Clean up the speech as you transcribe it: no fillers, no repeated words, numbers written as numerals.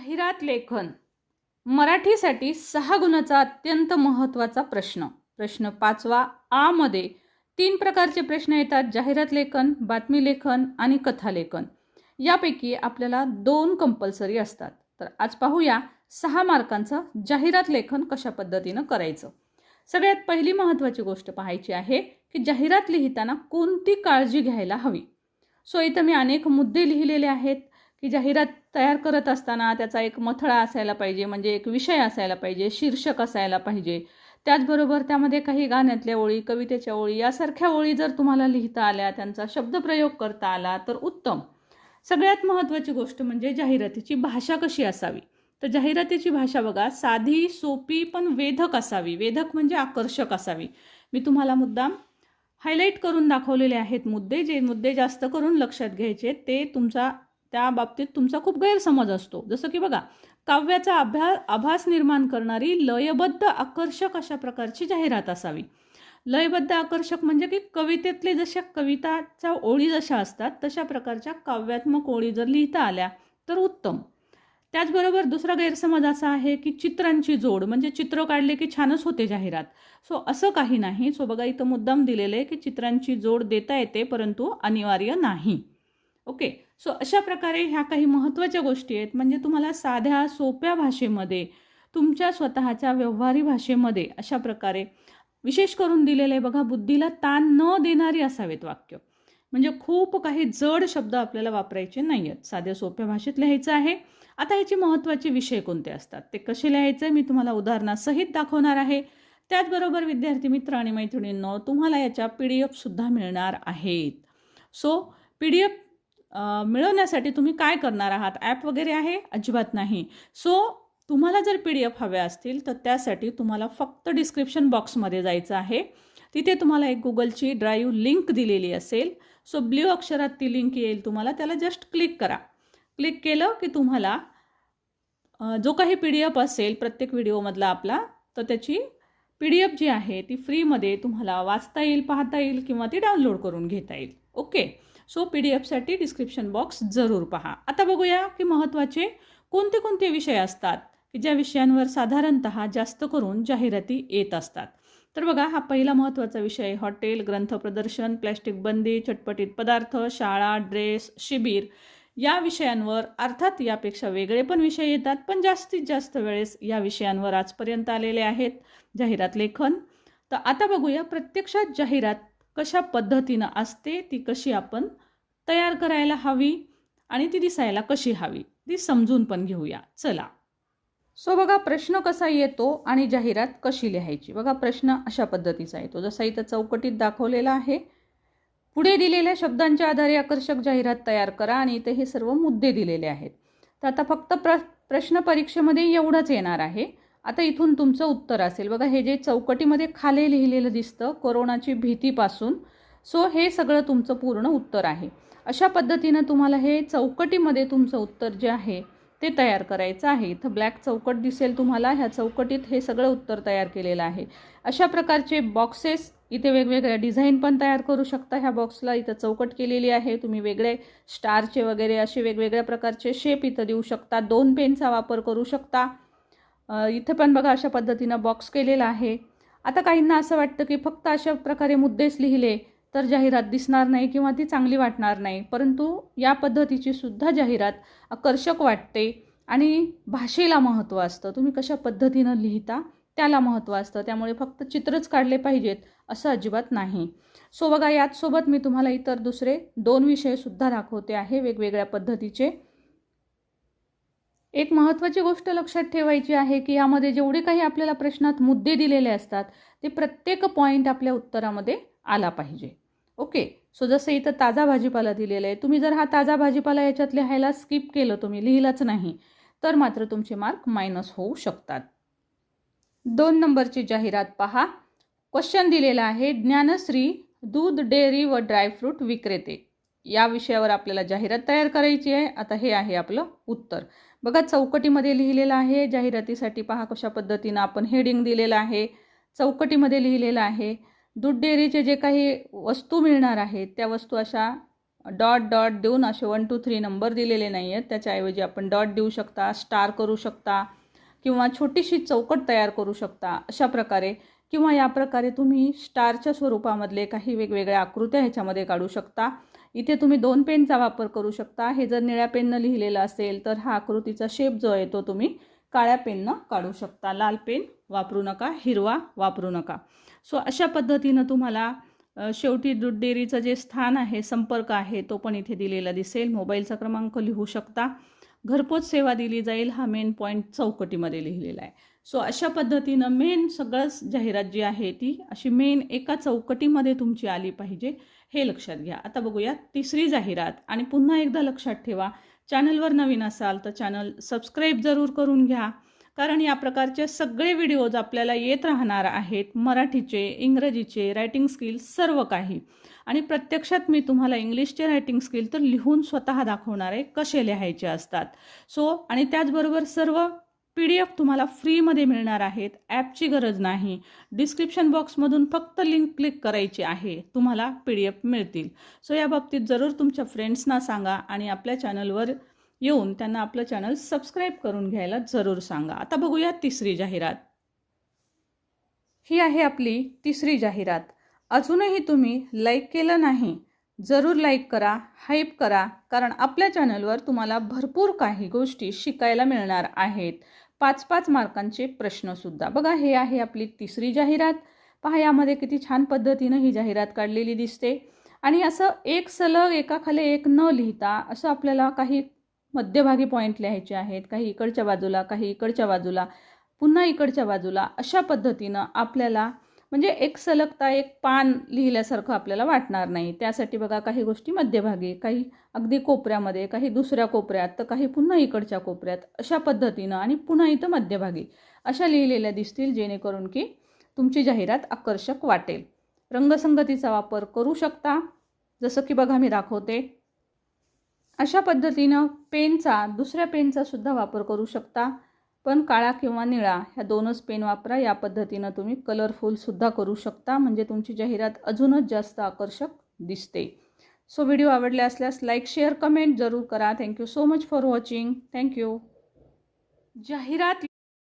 जाहिरात लेखन मराठीसाठी 6 गुणाचा अत्यंत महत्त्वाचा प्रश्न. प्रश्न 5वा आ मध्ये 3 प्रकारचे प्रश्न येतात: जाहिरात लेखन, बातमी लेखन आणि कथा लेखन. यापैकी आपल्याला 2 कंपल्सरी असतात. तर आज पाहूया 6 मार्कांचं जाहिरात लेखन कशा पद्धतीनं करायचं. सगळ्यात पहिली महत्त्वाची गोष्ट पाहायची आहे की जाहिरात लिहिताना कोणती काळजी घ्यायला हवी. सो इथं मी अनेक मुद्दे लिहिलेले आहेत की जाहिरात तयार करत असताना त्याचा एक मथळा असायला पाहिजे, म्हणजे एक विषय असायला पाहिजे, शीर्षक असायला पाहिजे. त्याचबरोबर त्यामध्ये काही गाण्यातल्या ओळी, कवितेच्या ओळी यासारख्या ओळी जर तुम्हाला लिहिता आल्या, त्यांचा शब्दप्रयोग करता आला तर उत्तम. सगळ्यात महत्त्वाची गोष्ट म्हणजे जाहिरातीची भाषा कशी असावी. तर जाहिरातीची भाषा बघा, साधी, सोपी पण वेधक असावी. वेधक म्हणजे आकर्षक असावी. मी तुम्हाला मुद्दाम हायलाईट करून दाखवलेले आहेत मुद्दे. जे मुद्दे जास्त करून लक्षात घ्यायचे, ते त्या बाबतीत तुमचा खूप गैरसमज असतो. जसं की बघा, काव्याचा आभास निर्माण करणारी लयबद्ध आकर्षक अशा प्रकारची जाहिरात असावी. लयबद्ध आकर्षक म्हणजे की कवितेतले जशा कविताच्या ओळी जशा असतात तशा प्रकारच्या काव्यात्मक ओळी जर लिहिता आल्या तर उत्तम. त्याचबरोबर दुसरा गैरसमज असा आहे की चित्रांची जोड, म्हणजे चित्र काढले की छानच होते जाहिरात. सो असं काही नाही. सो बघा, इथं मुद्दाम दिलेलं आहे की चित्रांची जोड देता येते परंतु अनिवार्य नाही. ओके. सो अशा प्रकारे ह्या काही महत्त्वाच्या गोष्टी आहेत. म्हणजे तुम्हाला साध्या सोप्या भाषेमध्ये, तुमच्या स्वतःच्या व्यवहारी भाषेमध्ये अशा प्रकारे विशेष करून दिलेलं आहे. बघा, बुद्धीला ताण न देणारी असावेत वाक्य. म्हणजे खूप काही जड शब्द आपल्याला वापरायचे नाही आहेत. साध्या सोप्या भाषेत लिहायचं आहे. आता ह्याचे महत्त्वाचे विषय कोणते असतात, ते कसे लिहायचे मी तुम्हाला उदाहरणासहित दाखवणार आहे. त्याचबरोबर विद्यार्थी मित्र आणि मैत्रिणींनो, तुम्हाला याच्या PDF सुद्धा मिळणार आहेत. सो PDF मिळवण्यासाठी तुम्ही काय करणार आहात? ॲप वगैरे आहे? अजिबात नाही. सो तुम्हाला जर PDF हव्या असतील तर त्यासाठी तुम्हाला फक्त डिस्क्रिप्शन बॉक्समध्ये जायचं आहे. तिथे तुम्हाला एक गुगलची ड्राईव्ह लिंक दिलेली असेल. सो ब्ल्यू अक्षरात ती लिंक येईल तुम्हाला, त्याला जस्ट क्लिक करा. क्लिक केलं की तुम्हाला जो काही PDF असेल प्रत्येक व्हिडिओमधला आपला, तर त्याची PDF जी आहे ती फ्रीमध्ये तुम्हाला वाचता येईल, पाहता येईल किंवा ती डाउनलोड करून घेता येईल. ओके. सो PDFसाठी डिस्क्रिप्शन बॉक्स जरूर पहा. आता बघूया की महत्त्वाचे कोणते कोणते विषय असतात की ज्या विषयांवर साधारणतः जास्त करून जाहिराती येत असतात. तर बघा, हा पहिला महत्त्वाचा विषय हॉटेल, ग्रंथ प्रदर्शन, प्लॅस्टिक बंदी, चटपटीत पदार्थ, शाळा, ड्रेस, शिबिर या विषयांवर. अर्थात यापेक्षा वेगळे पण विषय येतात, पण जास्तीत जास्त वेळेस या विषयांवर आजपर्यंत आलेले आहेत जाहिरात लेखन. तर आता बघूया प्रत्यक्षात जाहिरात कशा पद्धतीनं असते, ती कशी आपण तयार करायला हवी आणि ती दिसायला कशी हवी ती समजून पण घेऊया. चला. सो बघा, प्रश्न कसा येतो आणि जाहिरात कशी लिहायची. बघा, प्रश्न अशा पद्धतीचा येतो जसा इथं चौकटीत दाखवलेला आहे. पुढे दिलेल्या शब्दांच्या आधारे आकर्षक जाहिरात तयार करा आणि इथे हे सर्व मुद्दे दिलेले आहेत. तर आता फक्त प्रश्न परीक्षेमध्ये एवढंच येणार आहे. आता इथून तुमचं उत्तर असेल. बघा, हे जे चौकटीमध्ये खाली लिहिलेलं दिसतं, कोरोनाची भीतीपासून. सो हे सगळं तुमचं पूर्ण उत्तर आहे. अशा पद्धतीनं तुम्हाला हे चौकटीमध्ये तुमचं उत्तर जे आहे ते तयार करायचं आहे. इथं ब्लॅक चौकट दिसेल तुम्हाला. ह्या चौकटीत हे सगळं उत्तर तयार केलेलं आहे. अशा प्रकारचे बॉक्सेस इथे वेगवेगळ्या डिझाईन पण तयार करू शकता. ह्या बॉक्सला इथं चौकट केलेली आहे. तुम्ही वेगळे स्टारचे वगैरे असे वेगवेगळ्या प्रकारचे शेप इथं देऊ शकता. 2 पेनचा वापर करू शकता. इथे पण बघा अशा पद्धतीनं बॉक्स केलेला आहे. आता काहींना असं वाटतं की फक्त अशा प्रकारे मुद्देच लिहिले तर जाहिरात दिसणार नाही किंवा ती चांगली वाटणार नाही. परंतु या पद्धतीची सुद्धा जाहिरात आकर्षक वाटते आणि भाषेला महत्त्व असतं. तुम्ही कशा पद्धतीनं लिहिता त्याला महत्त्व असतं. त्यामुळे फक्त चित्रच काढले पाहिजेत असं अजिबात नाही. सो बघा, याचसोबत मी तुम्हाला इतर दुसरे 2 विषयसुद्धा दाखवते आहे वेगवेगळ्या पद्धतीचे. एक महत्त्वाची गोष्ट लक्षात ठेवायची आहे की यामध्ये जेवढे काही आपल्याला प्रश्नात मुद्दे दिलेले असतात ते प्रत्येक पॉईंट आपल्या उत्तरामध्ये आला पाहिजे. ओके. सो जसं इथं ताजा भाजीपाला दिलेला आहे, तुम्ही जर हा ताजा भाजीपाला याच्यात लिहायला स्किप केलं, तुम्ही लिहिलाच नाही, तर मात्र तुमचे मार्क मायनस होऊ शकतात. 2 नंबरची जाहिरात पहा. क्वेश्चन दिलेला आहे, ज्ञानश्री दूध, डेअरी व ड्रायफ्रूट विक्रेते या विषयावर आपल्याला जाहिरात तयार करायची आहे. आता हे आहे आपलं उत्तर. बघा, चौकटीमध्ये लिहिलेलं आहे. जाहिरातीसाठी पहा कशा पद्धतीनं आपण हेडिंग दिलेलं आहे. चौकटीमध्ये लिहिलेलं आहे दूध डेअरीचे जे काही वस्तू मिळणार आहेत त्या वस्तू अशा डॉट डॉट देऊन असे 1 2 3 नंबर दिलेले नाही आहेत, त्याच्याऐवजी आपण डॉट देऊ शकता, स्टार करू शकता किंवा छोटीशी चौकट तयार करू शकता अशा प्रकारे, किंवा या प्रकारे तुम्ही स्टारच्या स्वरूपामधले काही वेगवेगळ्या आकृत्या ह्याच्यामध्ये काढू शकता. इथे तुम्ही 2 पेनचा वापर करू शकता. हे जर निळ्या पेननं लिहिलेलं असेल तर हा आकृतीचा शेप जो आहे तो तुम्ही काळ्या पेननं काढू शकता. लाल पेन वापरू नका, हिरवा वापरू नका. सो अशा पद्धतीनं तुम्हाला शेवटी दूध डेअरीचं जे स्थान आहे, संपर्क आहे, तो पण इथे दिलेला दिसेल. मोबाईलचा क्रमांक लिहू शकता. घरपोच सेवा दिली जाईल हा मेन पॉईंट चौकटीमध्ये लिहिलेला आहे. सो अशा पद्धतीनं मेन सगळंच जाहिरात जी आहे ती अशी मेन एका चौकटीमध्ये तुमची आली पाहिजे, हे लक्षात घ्या. आता बघूया तिसरी जाहिरात. आणि पुन्हा एकदा लक्षात ठेवा, चॅनलवर नवीन असाल तर चॅनल सबस्क्राईब जरूर करून घ्या, कारण या प्रकारचे सगळे व्हिडिओज आपल्याला येत राहणार आहेत. मराठीचे, इंग्रजीचे, रायटिंग स्किल्स सर्व काही. आणि प्रत्यक्षात मी तुम्हाला इंग्लिशचे रायटिंग स्किल तर लिहून स्वतः दाखवणार आहे, कसे लिहायचे असतात. सो आणि त्याचबरोबर सर्व PDF तुम्हाला फ्रीमध्ये मिळणार आहेत. ॲपची गरज नाही. डिस्क्रिप्शन बॉक्समधून फक्त लिंक क्लिक करायची आहे, तुम्हाला PDF मिळतील. सो या बाबतीत जरूर तुमच्या फ्रेंड्सना सांगा आणि आपल्या चॅनलवर येऊन त्यांना आपलं चॅनल सबस्क्राईब करून घ्यायला जरूर सांगा. आता बघूया तिसरी जाहिरात. ही आहे आपली तिसरी जाहिरात. अजूनही तुम्ही लाईक केलं नाही, जरूर लाईक करा, हाईप करा, कारण आपल्या चॅनलवर तुम्हाला भरपूर काही गोष्टी शिकायला मिळणार आहेत. 5-5 मार्कांचे प्रश्नसुद्धा. बघा, हे आहे आपली तिसरी जाहिरात. पहा यामध्ये किती छान पद्धतीनं ही जाहिरात काढलेली दिसते. आणि असं एक सलग एकाखाली एक न लिहिता असं आपल्याला काही मध्यभागी पॉईंट लिहायचे आहेत, काही इकडच्या बाजूला, काही इकडच्या बाजूला, पुन्हा इकडच्या बाजूला, अशा पद्धतीनं आपल्याला म्हणजे एक सलगता एक पान लिहिल्यासारखं आपल्याला वाटणार नाही. त्यासाठी बघा, काही गोष्टी मध्यभागी, काही अगदी कोपऱ्यामध्ये, काही दुसऱ्या कोपऱ्यात, तर काही पुन्हा इकडच्या कोपऱ्यात, अशा पद्धतीनं आणि पुन्हा इथं मध्यभागी अशा लिहिलेल्या दिसतील, जेणेकरून की तुमची जाहिरात आकर्षक वाटेल. रंगसंगतीचा वापर करू शकता, जसं की बघा मी दाखवते. अशा पद्धतीनं पेनचा, दुसऱ्या पेनचा सुद्धा वापर करू शकता, पण काळा किंवा निळा ह्या 2च पेन वापरा. या पद्धतीनं तुम्ही कलरफुलसुद्धा करू शकता, म्हणजे तुमची जाहिरात अजूनच जास्त आकर्षक दिसते. सो व्हिडिओ आवडले असल्यास लाईक, शेअर, कमेंट जरूर करा. Thank you so much for watching. Thank you. जाहिरात